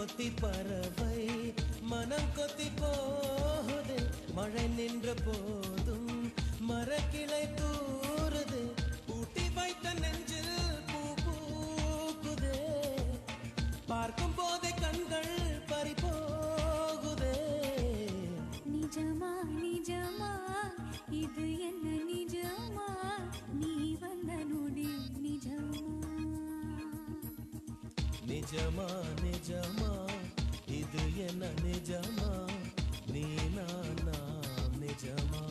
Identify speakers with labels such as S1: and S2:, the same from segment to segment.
S1: கொத்தி பறவை மனம் கொத்தி போகுது. மழை நின்ற போதும் மரக்கிளை தூறுது. பூட்டி வைத்த நெஞ்சில் பூ பூக்குதே. பார்க்கும் போதே கண்கள் பறி போகுதே.
S2: நிஜமா நிஜமா இது என்ன நிஜமா நீ வந்த நொடி நிஜமா.
S1: நிஜமா நிஜமா இது என்ன நிஜமா நீ நாம் நிஜமா.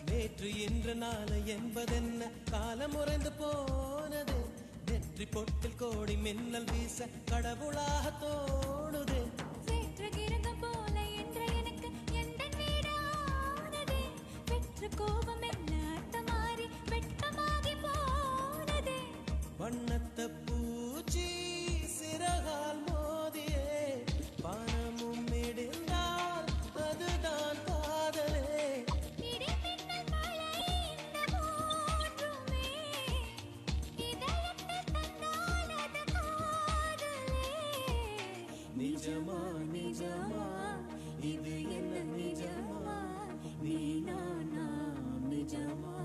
S1: நேற்று இன்று நாளை என்பதென்ன காலம் உறைந்து போனது. நெற்றி பொட்டில் கோடி மின்னல் வீச கடவுளாக தோணுது.
S2: போல என்ற எனக்கு எந்த வீடானதே. பெற்ற கோபம் என்ன அர்த்தமாறி வெட்டமாகி போனதே.
S1: வண்ணத்த பூச்சி சிறகால் மோதியே பணமும் இடிந்தால் அதுதான் காதலே. நிஜமா நிஜமா இது என்ன நிஜமா நீ நாம் நிஜமா.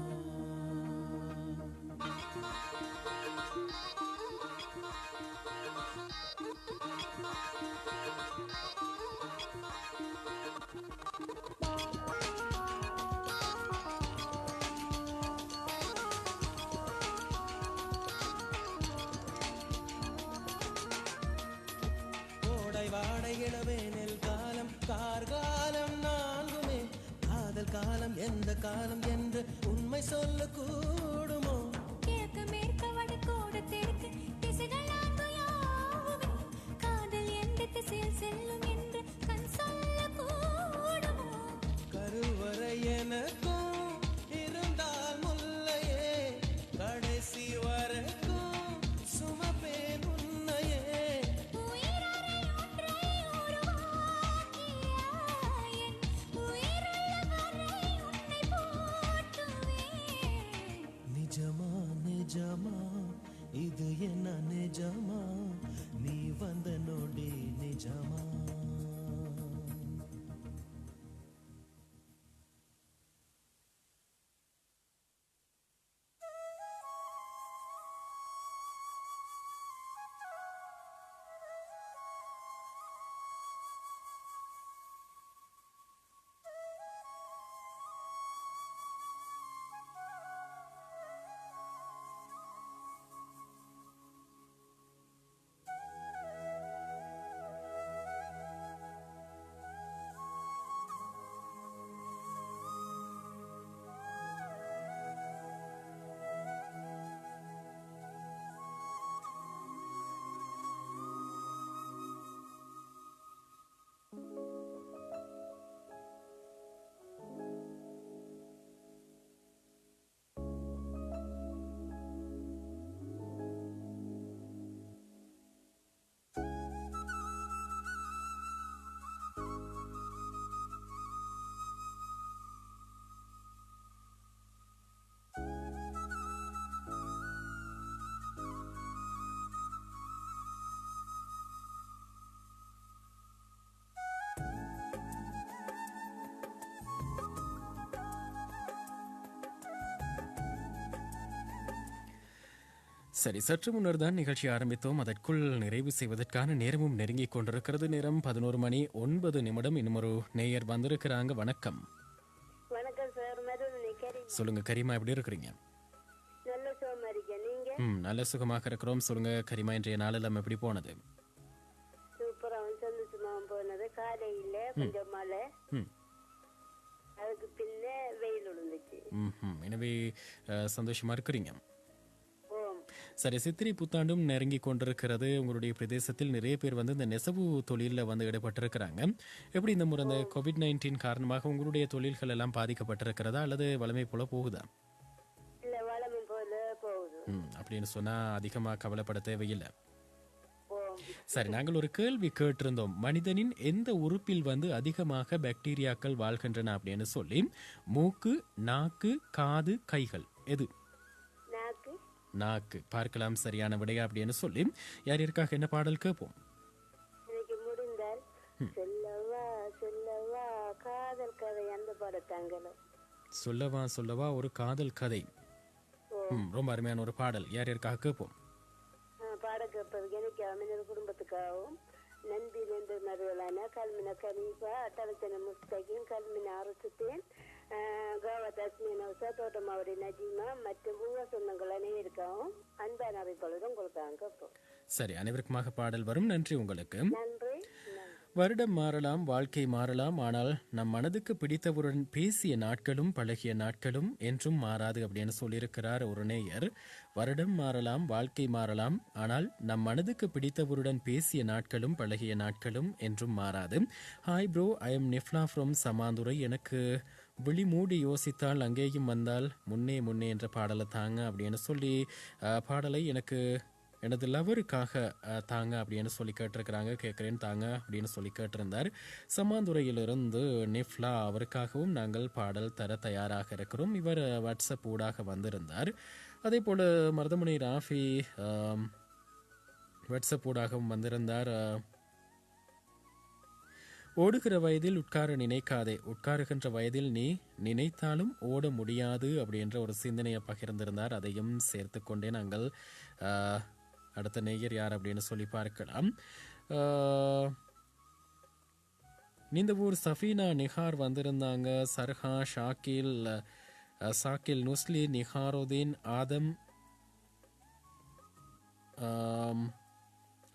S1: வாடை இளவேனில் காலம் கார்காலம் நான்குமே. காதல் காலம் எந்த காலம் என்று உண்மை சொல்ல கூடுமோ.
S2: கிழக்கு மேற்கு வடக்கோடு தெற்கு திசைகள் நான்கு யாவுமே. காதல் எந்த திசையில் செல்லும் என்று கண் சொல்ல கூடுமோ.
S1: கருவறை எனக்கும் இருந்தால் முல்லையே கடைசி வரைக்கும் சுமப்பேன் உன்னையே. நிஜமா நிஜமா இது என்ன நிஜமா நீ வந்த நொடி நிஜமா.
S3: சரி, சற்று முன்னர் தான் நிகழ்ச்சி ஆரம்பித்தோம். அதற்குள் நிறைவு செய்வதற்கான நேரமும் நெருங்கிக் கொண்டிருக்கிறது. நேரம் 11 மணி 9 நிமிடம். இன்னும் ஒரு நேயர் வந்திருக்கிறாங்க. வணக்கம்.
S4: வணக்கம் சார்.
S3: சொல்லுங்க கரிமா, எப்படி இருக்கிறீங்க?
S4: நல்ல சுகமா இருக்கேன். நீங்க?
S3: நல்ல சுகமாக இருக்கிறோம். சொல்லுங்க கரிமா, இன்றைய நாளெல்லாம் எப்படி போனது?
S4: சூப்பரா சந்தோஷமாவும் போனது. காலையில கொஞ்சம் மழை,
S3: ம்
S4: அதுக்கு பின்ன வெயில் விழுந்துச்சு.
S3: எனவே சந்தோஷமா இருக்கிறீங்க.
S4: ஓம்.
S3: சரி, சித்திரை புத்தாண்டும் நெருங்கி கொண்டிருக்கிறது. உங்களுடைய பிரதேசத்தில் நிறைய பேர் வந்து இந்த நெசவு தொழிலில் வந்து ஈடுபட்டிருக்கிறாங்க. எப்படி இந்த முறை இந்த COVID-19 காரணமாக உங்களுடைய தொழில்கள் எல்லாம் பாதிக்கப்பட்டிருக்கிறதா அல்லது வளமை போல போகுதா?
S4: இல்ல வளமை போல போகுது.
S3: அப்படின்னு சொன்னா அதிகமாக கவலைப்பட தேவையில்லை.
S4: ஓம்.
S3: சரி, நாங்கள் ஒரு கேள்வி கேட்டிருந்தோம். மனிதனின் எந்த உறுப்பில் வந்து அதிகமாக பாக்டீரியாக்கள் வாழ்கின்றன அப்படின்னு சொல்லி. மூக்கு, நாக்கு, காது, கைகள், எது?
S4: நாக்கு.
S3: நாக்கு. பார்க்கலாம் சரியான விடையா அப்படின்னு சொல்லி. யார் யாருக்காக என்ன பாடல் கேட்போம்?
S4: எனக்கு முடிந்தால் சொல்லவா சொல்லவா காதல் கதை அந்த படத்தாங்களோ.
S3: சொல்லவா சொல்லவா ஒரு காதல் கதை. ரொம்ப அருமையான ஒரு பாடல். யார் யாருக்காக கேட்போம்?
S4: பாட கேட்பதுக்கு எனக்கு அமைச்சர் குடும்பத்துக்காகவும் நண்பிலிருந்து மருவலான கல்மின கனீபா அட்டவச்சன முஸ்தகின் கல்மின அரசுத்தேன் கோவத் அஸ்மினவுசா தோட்டமாவடி நஜீமா மற்றும் உங்க சொந்தங்கள் அனைவருக்காகவும் அன்பான அறிவிப்பாளரும் உங்களுக்காக கேட்போம்.
S3: சரி, அனைவருக்குமாக பாடல் வரும். நன்றி உங்களுக்கு.
S4: நன்றி.
S3: வருடம் மாறலாம், வாழ்க்கை மாறலாம், ஆனால் நம் மனதுக்கு பிடித்தவருடன் பேசிய நாட்களும் பழகிய நாட்களும் என்றும் மாறாது அப்படின்னு சொல்லியிருக்கிறார் ஒரு நேயர். வருடம் மாறலாம், வாழ்க்கை மாறலாம், ஆனால் நம் மனதுக்கு பிடித்தவருடன் பேசிய நாட்களும் பழகிய நாட்களும் என்றும் மாறாது. Hi bro, I am Nifla from Samanthurai. எனக்கு விழி மூடி யோசித்தால் அங்கேயும் வந்தால் முன்னே முன்னே என்ற பாடலை தாங்க அப்படின்னு சொல்லி பாடலை எனக்கு எனது லவருக்காக தாங்க அப்படின்னு சொல்லி கேட்டிருக்கிறாங்க. கேட்குறேன் தாங்க அப்படின்னு சொல்லி கேட்டிருந்தார். சமாந்துறையிலிருந்து நிஃப்லா, அவருக்காகவும் நாங்கள் பாடல் தர தயாராக இருக்கிறோம். இவர் வாட்ஸ்அப் ஊடாக வந்திருந்தார். அதே போல் மருதமுனை ராஃபி வாட்ஸ்அப் ஊடாகவும் வந்திருந்தார். ஓடுகிற வயதில் உட்கார நினைக்காதே, உட்காருகின்ற வயதில் நீ நினைத்தாலும் ஓட முடியாது அப்படின்ற ஒரு சிந்தனையை பகிர்ந்திருந்தார். அதையும் சேர்த்து கொண்டே நாங்கள் அடுத்த நேயர் யார் அப்படின்னு சொல்லி பார்க்கலாம். இந்த ஊர் சஃபீனா நிஹார் வந்திருந்தாங்க. சர்ஹா, ஷாக்கில், சாக்கில், நுஸ்லி, நிஹாருதீன், ஆதம்,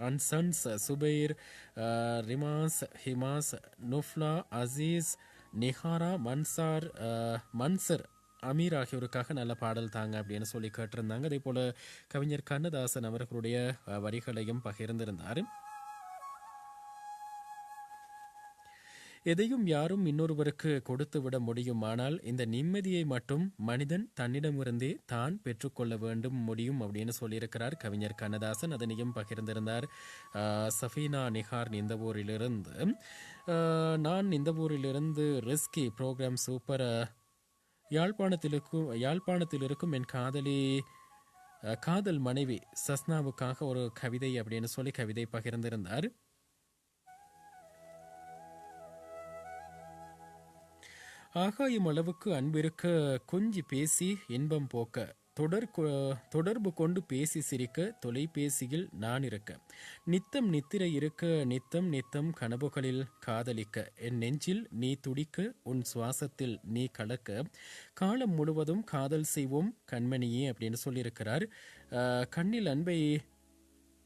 S3: அன்சன்ஸ், சுபைர், ரிமாஸ், ஹிமாஸ், நுஃப்லா, அசீஸ், நிஹாரா, மன்சர், அமீர் ஆகியோருக்காக நல்ல பாடல் தாங்க அப்படின்னு சொல்லி கேட்டிருந்தாங்க. அதே போல கவிஞர் கண்ணதாசன் அவர்களுடைய வரிகளையும் பகிர்ந்திருந்தார். எதையும் யாரும் இன்னொருவருக்கு கொடுத்து விட முடியும், ஆனால் இந்த நிம்மதியை மட்டும் மனிதன் தன்னிடமிருந்தே தான் பெற்றுக்கொள்ள வேண்டும் முடியும் அப்படின்னு சொல்லியிருக்கிறார் கவிஞர் கண்ணதாசன். அதனையும் பகிர்ந்திருந்தார் சஃபீனா நிஹார் இந்த ஊரிலிருந்து. நான் இந்த ஊரிலிருந்து ரிஸ்கி ப்ரோக்ராம் சூப்பர். யாழ்ப்பாணத்தில் இருக்கும் என் காதல் மனைவி சஸ்னாவுக்காக ஒரு கவிதை அப்படின்னு சொல்லி கவிதை பகிர்ந்திருந்தார். ஆகாயம் அளவுக்கு அன்பிருக்க, கொஞ்சி பேசி இன்பம் போக்க, தொடர்பு கொண்டு பேசி சிரிக்க, தொலைபேசியில் நான் இருக்க, நித்தம் நித்திரை இருக்க, நித்தம் நித்தம் கனவுகளில் காதலிக்க, என் நெஞ்சில் நீ துடிக்க, உன் சுவாசத்தில் நீ கலக்க, காலம் முழுவதும் காதல் செய்வோம் கண்மணியே அப்படின்னு சொல்லியிருக்கிறார். கண்ணில் அன்பை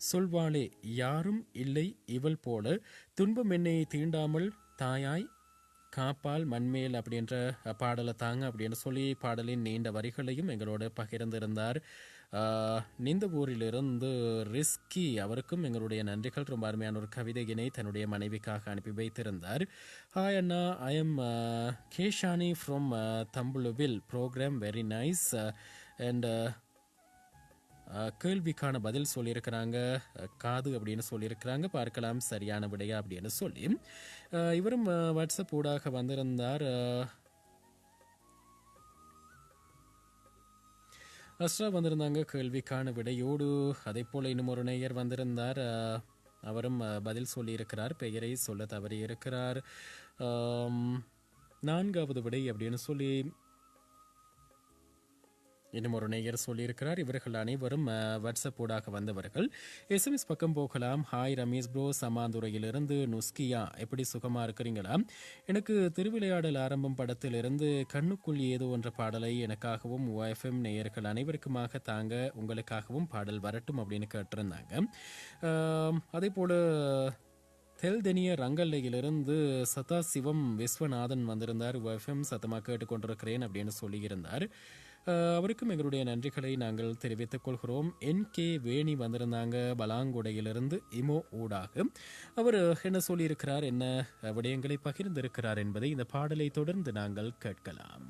S3: சொல்வாளே யாரும் இல்லை இவள் போல, துன்பம் என்னை தீண்டாமல் தாயாய் காப்பால் மண்மேல் அப்படின்ற பாடலை தாங்க அப்படின்னு சொல்லி பாடலின் நீண்ட வரிகளையும் எங்களோட பகிர்ந்திருந்தார். இந்த ஊரிலிருந்து ரிஸ்கி, அவருக்கும் எங்களுடைய நன்றிகள். ரொம்ப அருமையான ஒரு கவிதையினை தன்னுடைய மனைவிக்காக அனுப்பி வைத்திருந்தார். ஹாய் அண்ணா, ஐ எம் கேஷானி ஃப்ரம் தம்புலுவில் ப்ரோக்ராம் வெரி நைஸ் அண்ட் கேள்விக்கான பதில் சொல்லியிருக்கிறாங்க காது அப்படின்னு சொல்லியிருக்கிறாங்க. பார்க்கலாம் சரியான விடையா அப்படின்னு சொல்லி. இவரும் வாட்ஸ்அப் ஊடாக வந்திருந்தார். அஸ்ரா வந்திருந்தாங்க கேள்விக்கான விடையோடு. அதே போல இன்னும் ஒரு நேயர் வந்திருந்தார். அவரும் பதில் சொல்லியிருக்கிறார். பெயரை சொல்ல தவறி இருக்கிறார். 4வது விடை அப்படின்னு சொல்லி இன்னும் ஒரு நேயர் சொல்லியிருக்கிறார். இவர்கள் அனைவரும் வாட்ஸ்அப் ஊடாக வந்தவர்கள். எஸ்எம்எஸ் பக்கம் போகலாம். ஹாய் ரமேஷ் ப்ரோ, சமாந்துறையிலிருந்து நுஸ்கியா, எப்படி சுகமா இருக்கிறீங்களா? எனக்கு திருவிளையாடல் ஆரம்பம் படத்திலிருந்து கண்ணுக்குள் ஏதோ என்ற பாடலை எனக்காகவும் OFM நேயர்கள் அனைவருக்குமாக தாங்க, உங்களுக்காகவும் பாடல் வரட்டும் அப்படின்னு கேட்டிருந்தாங்க. அதே போல தெல்தெனிய ரங்கல்லையிலிருந்து சதாசிவம் விஸ்வநாதன் வந்திருந்தார். எஃப்எம் சத்தமாக கேட்டுக்கொண்டிருக்கிறேன் அப்படின்னு சொல்லியிருந்தார். அவருக்கும் எங்களுடைய நன்றிகளை நாங்கள் தெரிவித்துக் கொள்கிறோம். NK வேணி வந்திருந்தாங்க பலாங்குடையிலிருந்து இமோ ஊடாக. அவர் என்ன சொல்லியிருக்கிறார், என்ன விடயங்களை பகிர்ந்திருக்கிறார் என்பதை இந்த பாடலை தொடர்ந்து நாங்கள் கேட்கலாம்.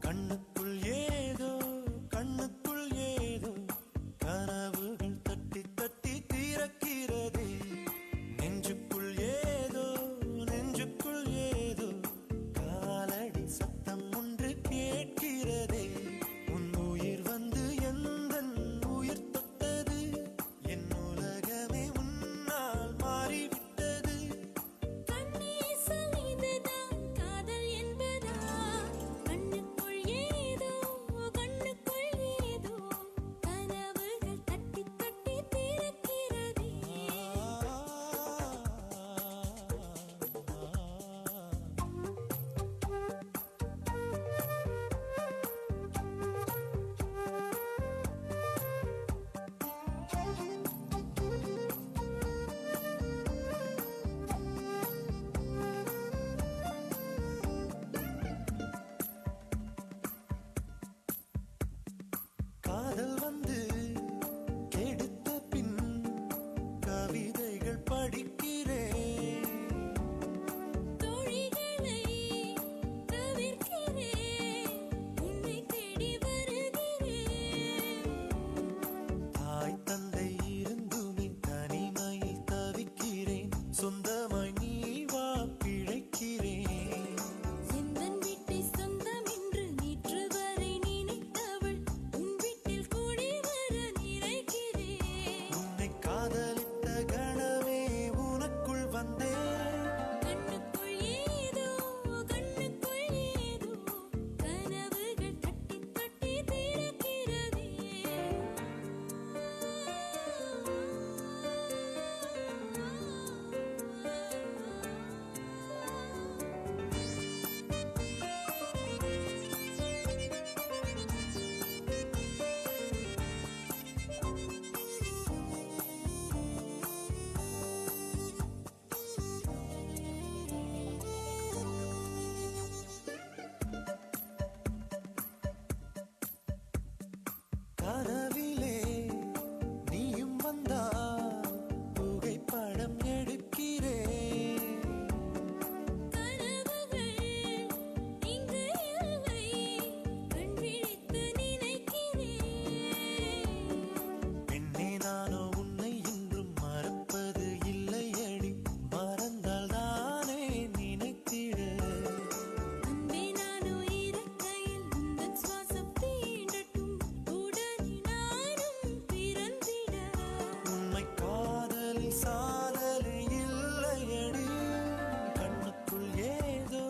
S1: கண்ணுக்குள் ஏதோ கண்ணுக்குள் ஏதோ கனவுகள் தட்டி தட்டி திறக்கிறதே, நெஞ்சுக்குள் ஏதோ நெஞ்சுக்குள் ஏதோ காலடி சத்தம் ஒன்று கேட்கிறதே. உன் உயிர் வந்து எந்தன் உயிர் தொட்டது, என் உலகமே உன்னால் மாறிவிட்டது.
S2: கண்ணீசல் இதுதான் காதல் என்பதா, கண்ணுக்குள் ஏதோ கண்ணுக்குள் ஏதோ கனவுகள் தட்டி தட்டி திறக்கிறதே.
S1: காதல் வந்து கெடுத்த பின் கவிதைகள் படிக்கிறேன்.
S2: தோழிகளை தவிர்க்கிறேன், உன்னை தேடி வருகிறேன்.
S1: தாய் தந்தை இருந்துமே தனிமையில் தவிக்கிறேன், சொந்தமாய் நீ வா பிழைக்கிறேன்.
S2: எந்தன் வீட்டை சொந்தம் என்று நேற்று வரை நினைத்தவள் உன் வீட்டில் கூடி வர நினைக்கிறேன்.
S1: உன்னை காதலித்த கணமே உனக்குள் வந்தேன்.
S2: கண்ணுக்குள் ஏதோ கண்ணுக்குள் ஏதோ கனவுகள் தட்டி தட்டி திறக்கிறதே.
S1: கனவிலே நீயும் வந்தால் புகைப்படம் எடுக்கிறேன்.
S2: கனவுகள் இங்கு இல்லை, கண் விழித்து நினைக்கிறேன்.
S1: பெண்ணே நானோ உன்னை இன்றும் மறப்பது இல்லையடி, மறந்தால் தானே நினைத்திட.
S2: அன்பே நானோ இருக்கையில் உந்தன் சுவாசம் தீண்டட்டும், உடனே நானும் பிறந்திட.
S1: உண்மை காதலில் சாதல் இல்லையடி, கண்ணுக்குள் ஏதோ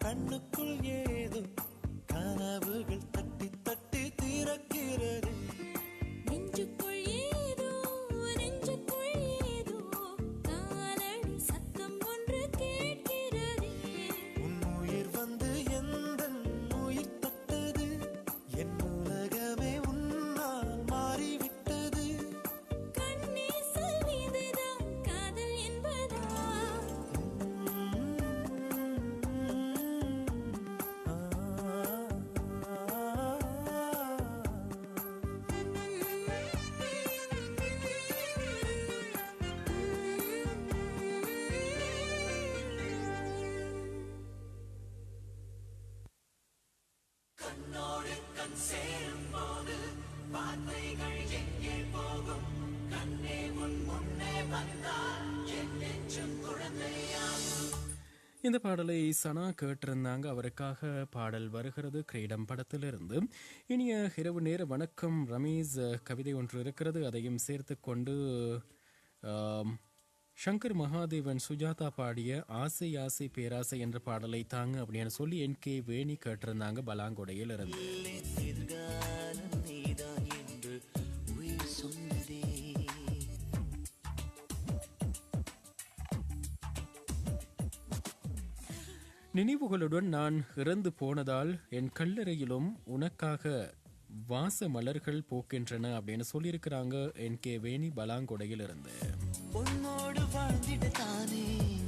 S1: கண்ணுக்குள் ஏதோ கனவுகள் தட்டி தட்டி திறக்கிறது.
S2: நெஞ்சுக்குள் ஏதோ நெஞ்சுக்குள் ஏதோ காலடி சத்தம் ஒன்று கேட்கிறதே.
S1: உன் உயிர் வந்து எந்தன் உயிர் தொட்டது, என் உலகமே உன்னால் மாறிவிட்டது.
S2: கண்ணீசல் இதுதான் காதல் என்பதா,
S3: இந்த பாடலை சனா கேட்டிருந்தாங்க. அவருக்காக பாடல் வருகிறது கிரீடம் படத்திலிருந்து. இனிய இரவு நேர வணக்கம் ரமேஷ். கவிதை ஒன்று இருக்கிறது, அதையும் சேர்த்து கொண்டு சங்கர் மகாதேவன் சுஜாதா பாடிய ஆசை ஆசை பேராசை என்ற பாடலை தாங்க அப்படின்னு சொல்லி NK வேணி கேட்டிருந்தாங்க பலாங்கொடையில் இருந்து.
S1: எதிர்காலம் நீதான் என்று உயிர் சொன்னதே.
S3: நினைவுகளுடன் நான் இறந்து போனதால் என் கல்லறையிலும் உனக்காக வாச மலர்கள் போக்கின்றன அப்படின்னு சொல்லியிருக்கிறாங்க NK வேணி பலாங்கொடையில் இருந்து.
S1: உன்னோடு வாழ்ந்திட தானே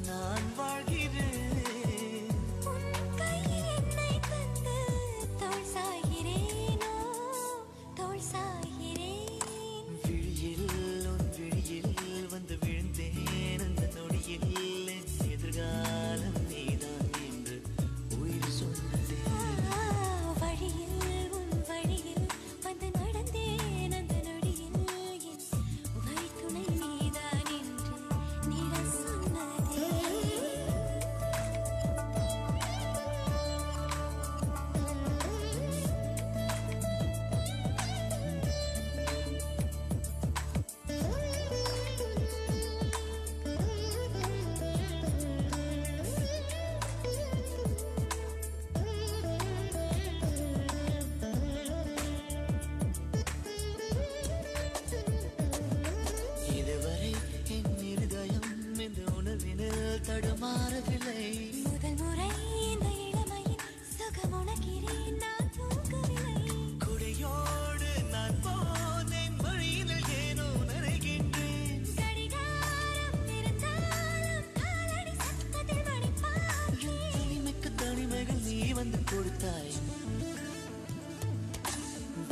S1: நான் வாழ்கிறேன்.
S2: உன் கையில் என்னை தந்து தோள் சாய்கிறேனோ, தோள் சாய்கிறேன்.
S1: விழியில் உன் விழியில் வந்து விழுந்தேன் அந்த நொடியில் என் எதிர்காலம் நீதான் என்று உயிர் சொன்னதே.
S2: வழியில் உன் வழியில் வந்து நடந்தேன் அந்த நொடியில் என் வழித்துணை நீதான் என்று நிழல் சொன்னதே.
S1: இதுவரை என் இருதயம் இந்த உணர்வினில் தடுமாறவில்லை.
S2: முதல் முறை இந்த இளமையின் சுகம் உணர்கிறேன், நான் தூங்கவில்லை.
S1: குடையோடு நான் போனேன் வழியினில் ஏனோ நனைகின்றேன்.
S2: கடிகாரம் இருந்தாலும் காலடி சத்தத்தில் மணி பார்க்கிறேன்.
S1: தனிமைக்கு தனிமைகள் நீ வந்து கொடுத்தாய்.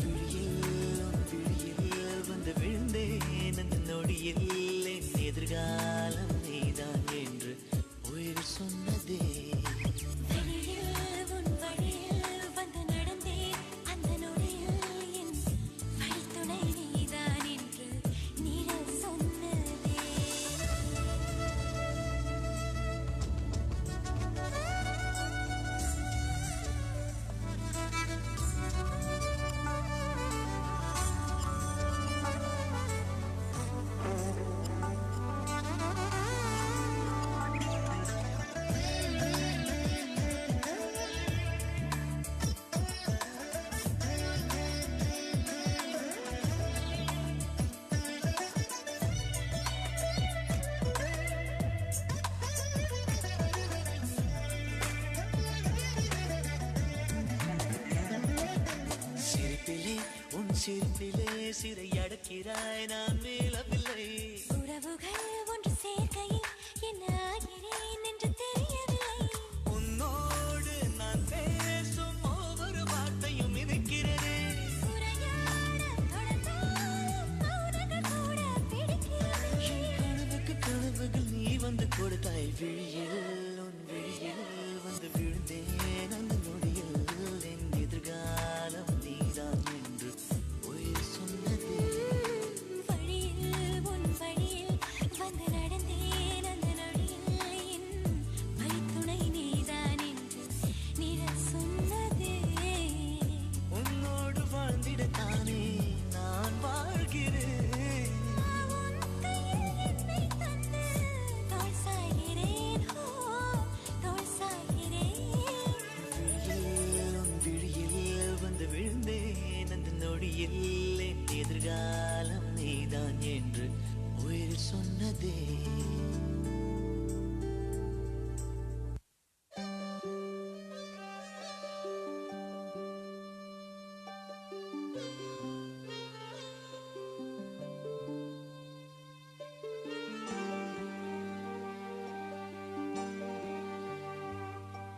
S1: விழியில் உன் விழியில் வந்து விழுந்தேன் அந்த நொடியில் என் எதிர்காலம் நீதான் என்று உயிர் சொன்னதே.
S2: வழியில் உன் வழியில் வந்து நடந்தேன் அந்த நொடியில் என் வழித்துணை நீதான் என்று நிழல் சொன்னதே.
S1: சிரிப்பிலே உன் சிரிப்பிலே சிறை அடக்கிறாய் நான் மேலவில்லை.
S2: உறவுகள் ஒன்று சேர்க்கையில் என்ன ஆகிறேன் என்று தெரியவில்லை.
S1: உன்னோடு நான் பேசும் ஒவ்வொரு வார்த்தையும் இருக்கிறதே.
S2: உரையாட தொடர்ந்தாலும் மௌனங்கள் கூட பிடிக்கிறது.
S1: கனவுக்கு கனவுகள் நீ வந்து கொடுத்தாய். விழியில் உன் விழியில் வந்து விழுந்தேன் அந்த நொடியில் என் எதிர்காலம் நீதான் என்று உயிர் சொன்னதே.
S2: வழியில் உன் வழியில் வந்து நடந்தேன் அந்த நொடியில் என் வழித்துணை நீதான் என்று நிழல் சொன்னதே.
S1: உன்னோடு வாழ்ந்திட தானே நான் வாழ்கிறேன்.
S2: உன் கையில் என்னை தந்து தோள் சாய்கிறேன், தோள் சாய்கிறேன்.
S1: விழியில் உன் விழியில் வந்து விழுந்தேன் அந்த நொடியில் என் எதிர்காலம் நீதான் என்று உயிர் சொன்னதே.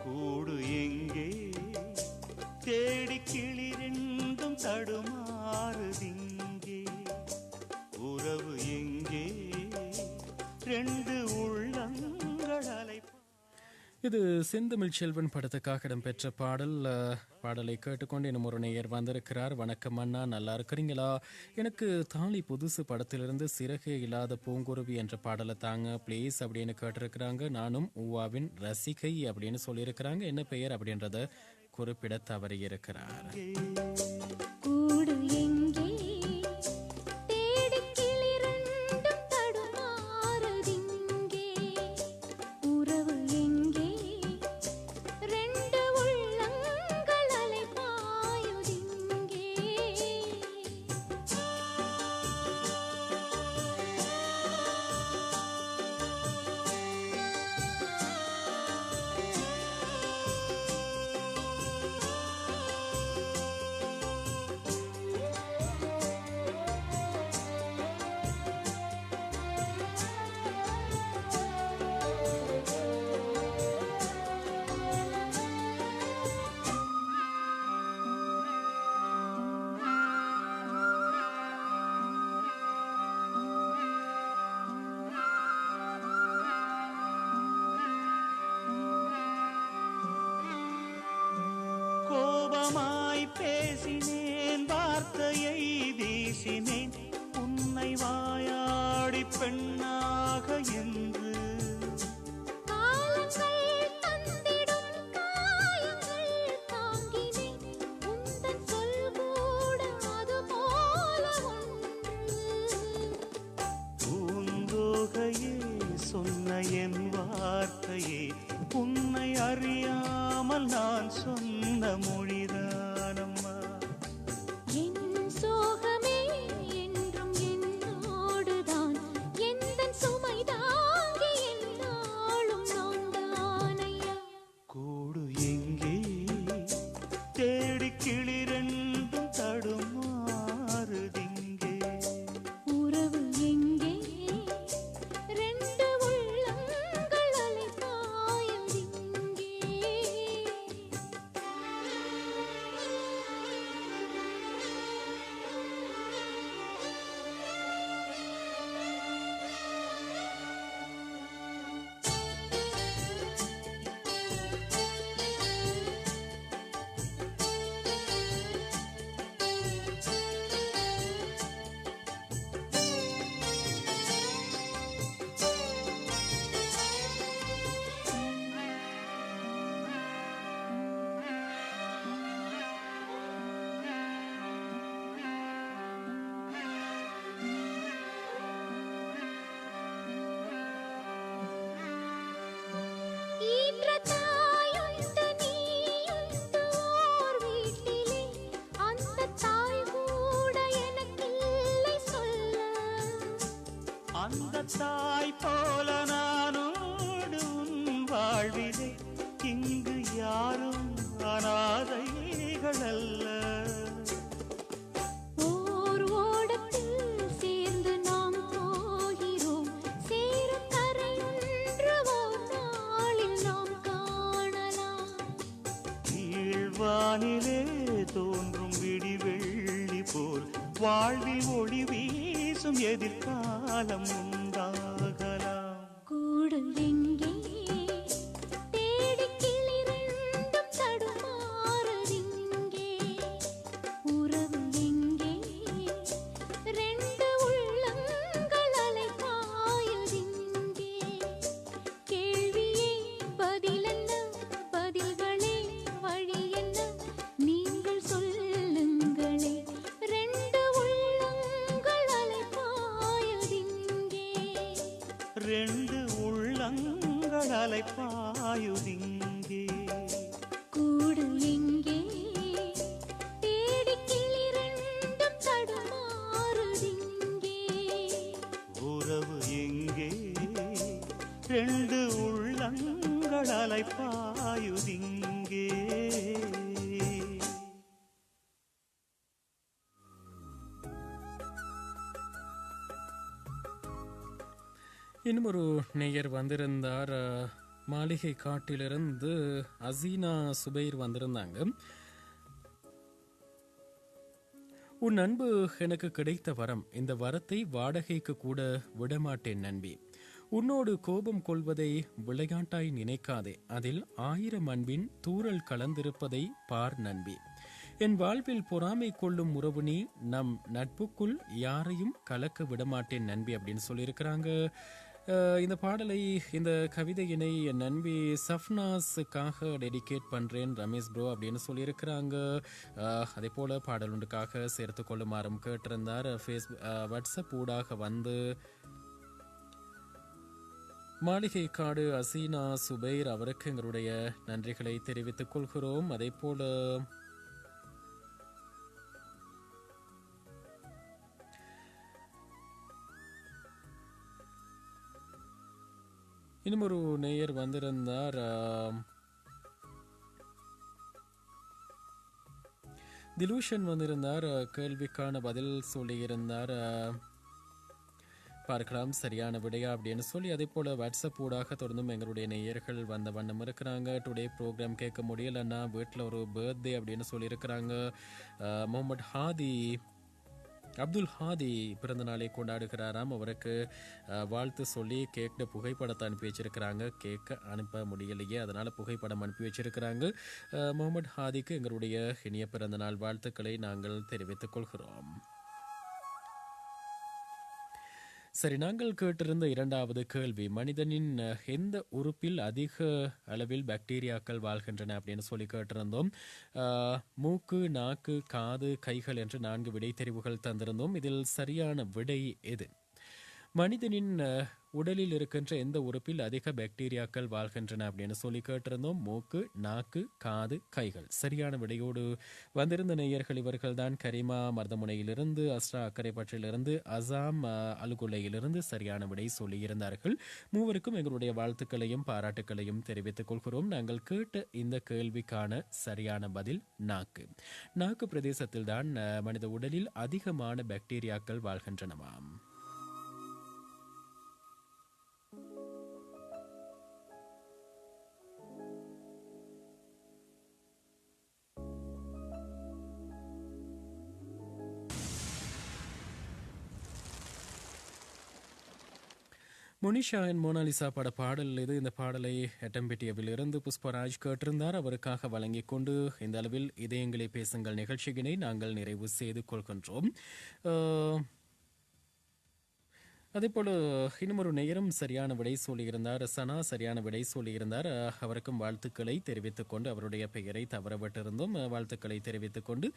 S1: கூடு எங்கே தேடி கிளிரெண்டும் தடுமாறுதிங்கே. உறவு எங்கே ரெண்டு உள்ளங்கள் அலை.
S3: இது செந்தமிழ் செல்வன் படத்துக்காக இடம்பெற்ற பாடலை கேட்டுக்கொண்டு இன்னும் ஒரு நேயர் வந்திருக்கிறார். வணக்கம் அண்ணா, நல்லா இருக்கிறீங்களா? எனக்கு தாலி புதுசு படத்திலிருந்து சிறகே இல்லாத பூங்குருவி என்ற பாடலை தாங்க ப்ளீஸ் அப்படின்னு கேட்டிருக்கிறாங்க. நானும் ஊவாவின் ரசிகை அப்படின்னு சொல்லியிருக்கிறாங்க. என்ன பெயர் அப்படின்றத குறிப்பிட தவறியிருக்கிறார்.
S2: கூடு எங்கே தேடி கிளிரெண்டும் தடுமாறுதிங்கே.
S1: பேசினேன், வார்த்தையை வீசினேன், உன்னை வாயாடி பெண்ணாக என்று.
S2: காலங்கள் தந்திடும் காயங்கள் தாங்கினேன், உந்தன் சொல் கூட அது போல ஒன்று.
S1: பூந்தோகையே சொன்ன என் வார்த்தையே, உன்னை அறியாமல் நான் சொன்ன மொழிதானம்மா.
S2: என் சோகமே என்றும் என்னோடுதான், எந்தன் சுமை தாங்கி என்னாலும் நான் தானையா.
S1: கூடு எங்கே தேடி கிளிரெண்டும் தடுமாறுதிங்கே.
S2: உறவு எங்கே ரெண்டு உள்ளங்கள் அலைபாயும் இங்கே. ஈன்ற தாயுண்டு நீயுண்டு ஓர் வீட்டிலே, அந்த தாய் கூட எனக்கில்லை சொல்ல.
S1: அந்த தாய் போல நானோடு உன் வாழ்விலே, இங்கு யாரும் அனாதைகள் அல்ல.
S2: ஓர் ஓடத்தில் சேர்ந்து நாம் போகிறோம், சேரும் கரையொன்று ஓர் நாளில் நாம் காணலாம்.
S1: கீழ்வானிலே தோன்றும் விடிவெள்ளி போல் வாழ்வில் ஒளி வீசும் எதிர்காலம் உண்டாகலாம்.
S2: கூடு எங்கே தேடி கிளிரெண்டும் தடுமாறுதிங்கே. உறவு எங்கே ரெண்டு உள்ளங்கள் அலைபாயுதிங்கே. கேள்வியே பதிலென்ன, பதில்களே வழி என்ன, நீங்கள் சொல்லுங்களே. ரெண்டு உள்ளங்கள் அலைபாயுதிங்கே.
S1: ரெண்டு உள்ளங்கள் அலைபாயுதிங்கே.
S2: கூடு எங்கே தேடி கிளிரெண்டும் தடுமாறுதிங்கே.
S1: உறவு எங்கே ரெண்டு உள்ளங்கள் அலைபாயுதிங்கே.
S3: இன்னும் ஒரு நேயர் வந்திருந்தார். மாளிகை காட்டிலிருந்து அசீனா சுபைர் வந்திருந்தாங்க. உன் அன்பு எனக்கு கிடைத்த வரம், இந்த வரத்தை வாடகைக்கு கூட விடமாட்டேன் நண்பி. உன்னோடு கோபம் கொள்வதை விளையாட்டாய் நினைக்காதே, அதில் 1000 அன்பின் தூறல் கலந்திருப்பதை பார் நண்பி. என் வாழ்வில் பொறாமை கொள்ளும் உறவு நீ, நம் நட்புக்குள் யாரையும் கலக்க விடமாட்டேன் நண்பி அப்படின்னு சொல்லியிருக்கிறாங்க. இந்த பாடலை, இந்த கவிதையினை என் நண்பி சஃப்னாஸுக்காக டெடிகேட் பண்ணுறேன் ரமேஷ் ப்ரோ அப்படின்னு சொல்லியிருக்கிறாங்க. அதே போல் பாடல் ஒன்றுக்காக சேர்த்து கொள்ளுமாறும் கேட்டிருந்தார். வாட்ஸ்அப் ஊடாக வந்து மாளிகை காடு அசீனா சுபைர் அவருக்கு எங்களுடைய நன்றிகளை தெரிவித்துக் கொள்கிறோம். அதே போல இன்னும் ஒரு நேயர் வந்திருந்தார். திலூஷன் வந்திருந்தார். கேள்விக்கான பதில் சொல்லியிருந்தார். பார்க்கலாம் சரியான விடையா அப்படின்னு சொல்லி. அதே போல் வாட்ஸ்அப் ஊடாக தொடர்ந்தும் எங்களுடைய நேயர்கள் வந்த வண்ணம் இருக்கிறாங்க. டுடே ப்ரோக்ராம் கேட்க முடியலன்னா வீட்டில் ஒரு பர்த்டே அப்படின்னு சொல்லியிருக்கிறாங்க. முகமது ஹாதி அப்துல் ஹாதி பிறந்த நாளை கொண்டாடுகிறாராம். அவருக்கு வாழ்த்து சொல்லி கேக் புகைப்படத்தை அனுப்பி வச்சிருக்கிறாங்க. கேட்க அனுப்ப முடியலையே, அதனால் புகைப்படம் அனுப்பி வச்சிருக்கிறாங்க. முகமது ஹாதிக்கு எங்களுடைய இனிய பிறந்த நாள் வாழ்த்துக்களை நாங்கள் தெரிவித்துக் கொள்கிறோம். சரி, நாங்கள் கேட்டிருந்த இரண்டாவது கேள்வி, மனிதனின் எந்த உறுப்பில் அதிக அளவில் பாக்டீரியாக்கள் வாழ்கின்றன அப்படின்னு சொல்லி கேட்டிருந்தோம். மூக்கு, நாக்கு, காது, கைகள் என்று 4 விடை தெரிவுகள் தந்திருந்தோம். இதில் சரியான விடை எது? மனிதனின் உடலில் இருக்கின்ற எந்த உறுப்பில் அதிக பாக்டீரியாக்கள் வாழ்கின்றன அப்படின்னு சொல்லி கேட்டிருந்தோம். மூக்கு, நாக்கு, காது, கைகள். சரியான விடையோடு வந்திருந்த நேயர்கள் இவர்கள் தான். கரிமா மருதமுனையிலிருந்து, அஸ்ரா அக்கரைப்பற்றிலிருந்து, அசாம் அலுகுலையிலிருந்து சரியான விடை சொல்லியிருந்தார்கள். மூவருக்கும் எங்களுடைய வாழ்த்துக்களையும் பாராட்டுக்களையும் தெரிவித்துக் கொள்கிறோம். நாங்கள் கேட்ட இந்த கேள்விக்கான சரியான பதில் நாக்கு. நாக்கு பிரதேசத்தில் தான் மனித உடலில் அதிகமான பாக்டீரியாக்கள் வாழ்கின்றனவாம். முனிஷா அண்ட் மோனாலிசா பட பாடல் இது. இந்த பாடலை எட்டம்பெட்டியவிலிருந்து புஷ்பராஜ் கேட்டிருந்தார். அவருக்காக வழங்கி கொண்டு இந்த அளவில் இதயங்களை பேசுங்கள் நிகழ்ச்சியினை நாங்கள் நிறைவு செய்து கொள்கின்றோம். அதேபோல் இன்னும் ஒரு நேரம் சரியான விடை சொல்லியிருந்தார். சனா சரியான விடை சொல்லியிருந்தார். அவருக்கும் வாழ்த்துக்களை தெரிவித்துக் கொண்டு, அவருடைய பெயரை தவறவிட்டிருந்தோம், வாழ்த்துக்களை தெரிவித்துக் கொண்டு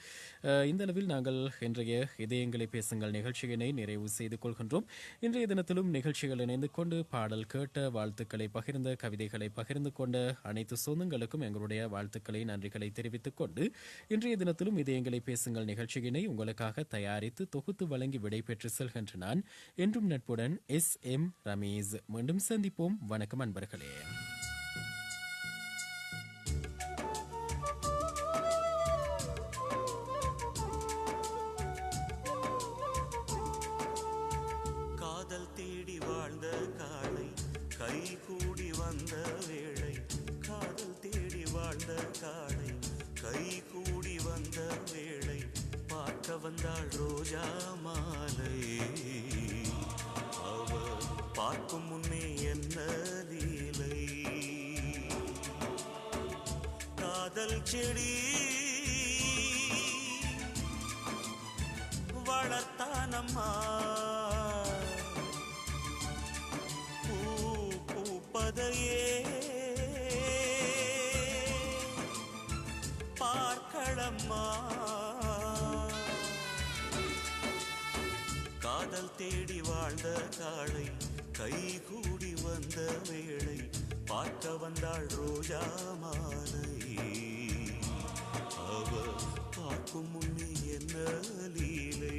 S3: இந்த அளவில் நாங்கள் இன்றைய இதயங்களை பேசுங்கள் நிகழ்ச்சியினை நிறைவு செய்து கொள்கின்றோம். இன்றைய தினத்திலும் நிகழ்ச்சிகள் இணைந்து கொண்டு பாடல் கேட்ட, வாழ்த்துக்களை பகிர்ந்த, கவிதைகளை பகிர்ந்து கொண்ட அனைத்து சொந்தங்களுக்கும் எங்களுடைய வாழ்த்துக்களை, நன்றிகளை தெரிவித்துக் கொண்டு இன்றைய தினத்திலும் இதயங்களை பேசுங்கள் நிகழ்ச்சியினை உங்களுக்காக தயாரித்து தொகுத்து வழங்கி விடை பெற்று செல்கின்ற நான் என்றும் நட்புடன் SM ரமேஷ். மீண்டும் சந்திப்போம். வணக்கம் அன்பர்களே.
S1: காதல் தேடி வாழ்ந்த காலை கை கூடி வந்த வேளை, காதல் தேடி வாழ்ந்த காலை கை கூடி வந்த வேளை, பார்க்க வந்தாள் ரோஜா மாலை. பார்க்கும் முன்னே என்ன லீலை, காதல் செடி வளர்த்தானம்மா, பூ பூப்பதையே பார்க்கலம்மா. காதல் தேடி வாழ்ந்த காளை கை கூடி வந்த வேளை, பார்க்க வந்தாள் ரோஜா மாலை. அவ பார்க்கும் முன்னே என்ன லீலை.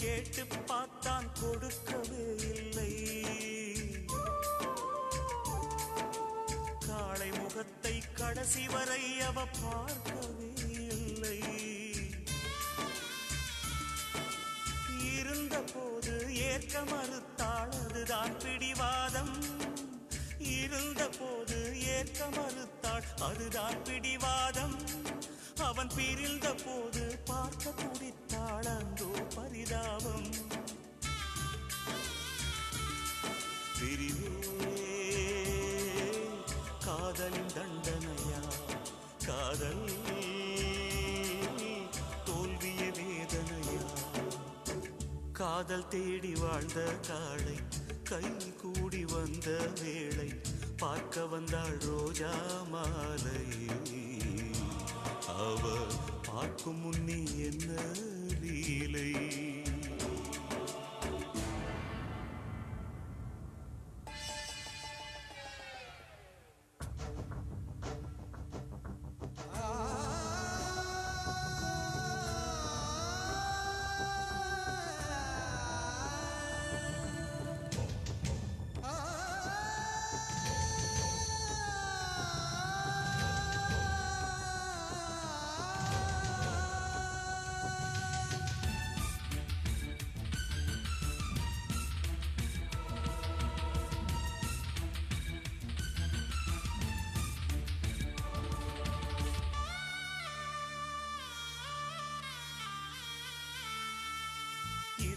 S1: கேட்டு பார்த்தான் கொடுக்கவே இல்லை, காளை முகத்தை கடைசி வரை அவ பார்க்கவே இல்லை. இருந்த போது ஏற்க மறுத்தாள், அதுதான் பிடிவாதம். இருந்த போது ஏற்க மறுத்தாள், அதுதான் பிடிவாதம். அவன் பிரிந்த போது பார்க்க துடித்தாள், அந்தோ பரிதாபம். பிரிவே காதலின் தண்டனையா, காதல் தோல்விய வேதனையா. காதல் தேடி வாழ்ந்த காளை கை கூடி வந்த வேளை, பார்க்க வந்தாள் ரோஜா மாலை. அவ பார்க்கும் முன்னே என்ன லீலை.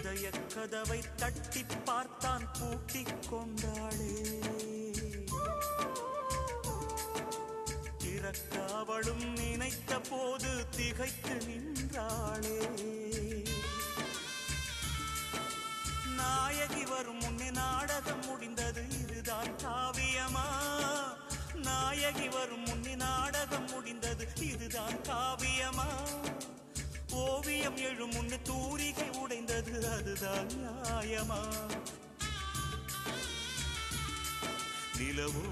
S1: இதய கதவை தட்டி பார்த்தான் பூட்டிக் கொண்டாளே. திறக்க அவளும் நினைத்த போது திகைத்து நின்றாளே. நாயகி வரும் முன்னே நாடகம் முடிந்தது, இதுதான் காவியமா? நாயகி வரும் முன்னே நாடகம் முடிந்தது, இதுதான் காவியமா? ஓவியம் எழும் முன்னே தூரிகை உடைந்தது, அதுதான் நியாயமா? நிலவோ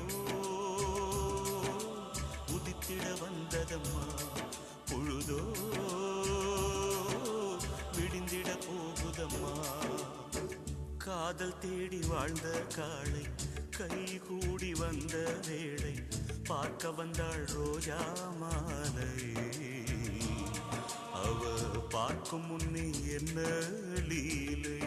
S1: உதித்திட வந்ததம்மா, பொழுதோ விடிந்திட போகுதம்மா. காதல் தேடி வாழ்ந்த காளை கைகூடி வந்த வேளை, பார்க்க வந்தாள் ரோஜா மாலை. அவ பார்க்கும் முன்னே என்ன லீலை.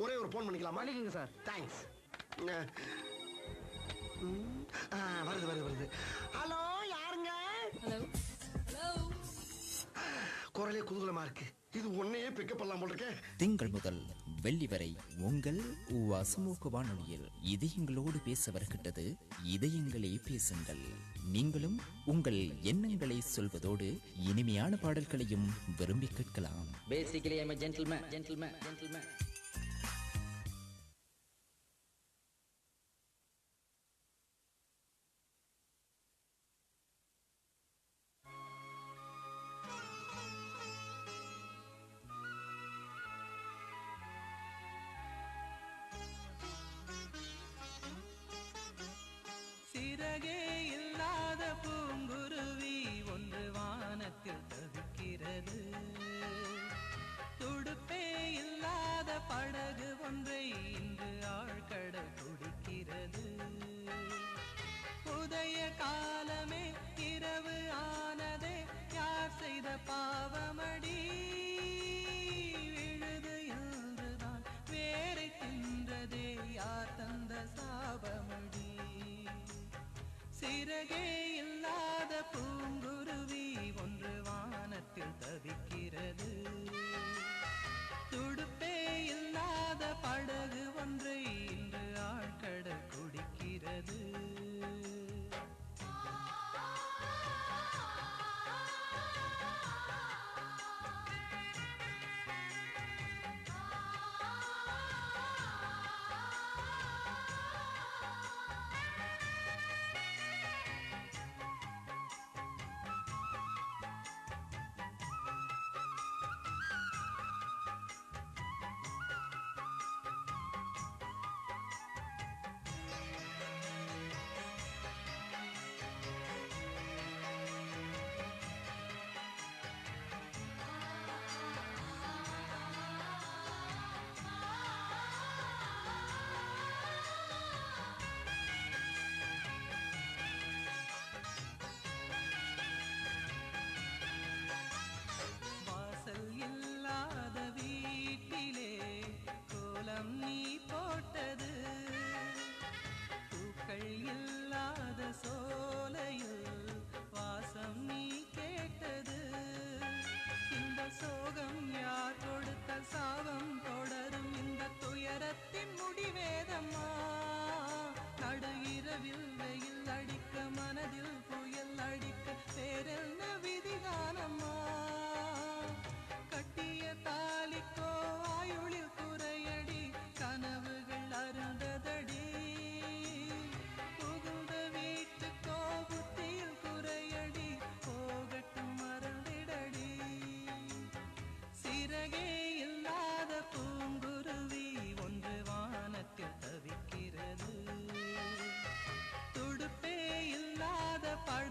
S5: ஒரே ஒரு போன் பண்ணிக்கலாமா?
S6: பண்ணிக்கங்க சார்.
S5: தேங்க்ஸ். வருது வருது வருது. ஹலோ, யாருங்க?
S2: Hello hello.
S5: குரலே குதூகலமா இருக்கு. இது ஒன்னையே பிக்கப் பண்ணலாம் போல இருக்கே.
S7: திங்கள் முதல் வெள்ளி வரை உங்கள் சமூக வானொலியில் இதயங்களோடு பேச வருகின்றது இதயங்களே பேசுங்கள். நீங்களும் உங்கள் எண்ணங்களை சொல்வதோடு இனிமையான பாடல்களையும் விரும்பி கேட்கலாம்.
S6: Basically, I'm a gentleman.
S8: சிறகே இல்லாத பூங்குருவி ஒன்று வானத்தில் தவிக்கிறது. துடுப்பே இல்லாத படகு ஒன்றை இன்று ஆழ்கடல் குடிக்கிறது. உதய காலமே இரவு ஆனதே, யார் செய்த பாவமடி? விழுது என்றுதான் வேரை தின்றதே, யார் தந்த சாபமடி? சிறகே இல்லாத பூங்குருவி ஒன்று வானத்தில் தவிக்கிறது. துடுப்பே இல்லாத படகு ஒன்றை இன்று ஆழ்கடல் குடிக்கிறது. வாசல் இல்லாத வீட்டிலே கோலம் நீ போட்டது. பூக்கள் இல்லாத சோலையில் வாசம் நீ கேட்டது. இந்த சோகம் யார் கொடுத்த சாபம் தொடரும், இந்த துயரத்தின் முடிவேதம்மா? நடு இரவில் வெயில் அடிக்க, மனதில் புயல் அடிக்க, வேறென்ன விதிதானம்மா? கட்டிய தாலிக்கோ ஆயுளில் குறையடி, கனவுகள் அருந்ததடி. புகுந்த வீட்டுக்கோ புத்தியில் குறையடி, போகட்டும் மறந்திடடி. சிறகே இல்லாத பூங்குருவி ஒன்று வானத்தில் தவிக்கிறது. துடுப்பே இல்லாத பட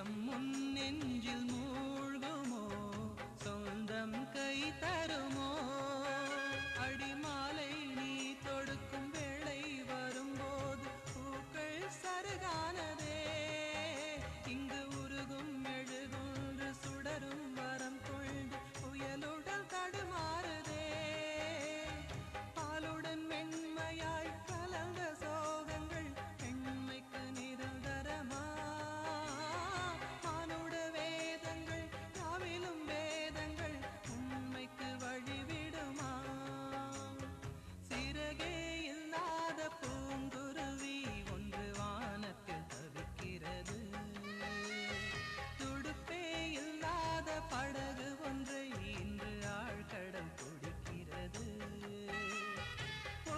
S8: உள்ளம் முன் நெஞ்சில் மூழ்குமோ சொந்தம் கை தருமோ அடிமாலை நீ தொடுக்கும் வேளை வரும்போது பூக்கள் சருகானதே இங்கு உருகும் மெழுகுன்று சுடரும் வரம் கொண்டு புயலுடன் தடுமாறுதே பாலுடன் மென்மையாய் கலந்த சோகங்கள் பெண்மைக்கு நிரந்தரமா மானுட வேதங்கள் யாவிலும் வேதங்கள் உண்மைக்கு வழிவிடுமா சிறகே இல்லாத பூங்குருவி ஒன்று வானத்தில் தவிக்கிறது துடுப்பே இல்லாத படகு ஒன்றை இன்று ஆழ்கடல் துடிக்கிறது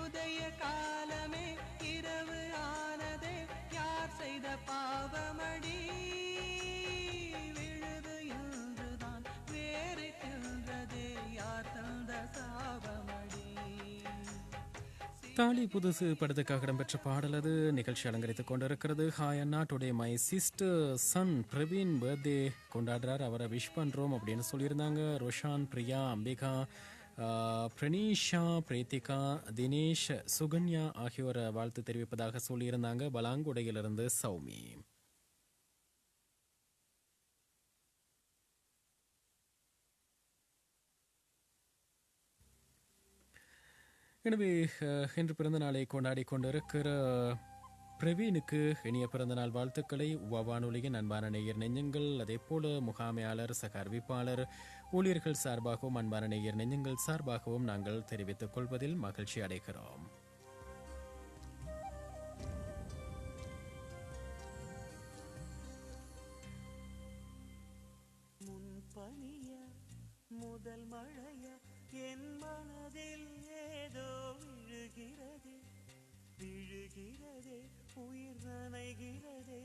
S8: உதய காலமே இரவு ஆனதே யார் செய்த பாவமடி விழுது என்றுதான் வேறு தின்றதே யார் தந்த சாபமடி
S3: தாலி புதுசு படத்துக்காக இடம்பெற்ற பாடல் அது நிகழ்ச்சி அலங்கரித்துக் கொண்டிருக்கிறது. ஹாய் அண்ணா, today my sister son Praveen birthday கொண்டாடுறார், அவரை விஷ் பண்ணுறோம் அப்படின்னு சொல்லியிருந்தாங்க. ரோஷான், பிரியா, அம்பிகா, பிரணீஷா, பிரீத்திகா, தினேஷ், சுகன்யா ஆகியோரை வாழ்த்து தெரிவிப்பதாக சொல்லியிருந்தாங்க. பலாங்குடையிலிருந்து சௌமி. எனவே இன்று பிறந்த நாளை கொண்டாடி கொண்டிருக்கிற பிரவீனுக்கு இனிய பிறந்தநாள் வாழ்த்துக்களை வானொலியின் அன்பான நேயர் நெஞ்சங்கள், அதே போல முகாமையாளர், சக அறிவிப்பாளர், ஊழியர்கள் சார்பாகவும் அன்பான நேயர் நெஞ்சங்கள் சார்பாகவும் நாங்கள் தெரிவித்துக் கொள்வதில் மகிழ்ச்சி அடைகிறோம்.
S1: முன்பனிய முதல் மழைய என் மனதில் ஏதோ விழுகிறதே விழுகிறதே உயிர் நனைகிறதே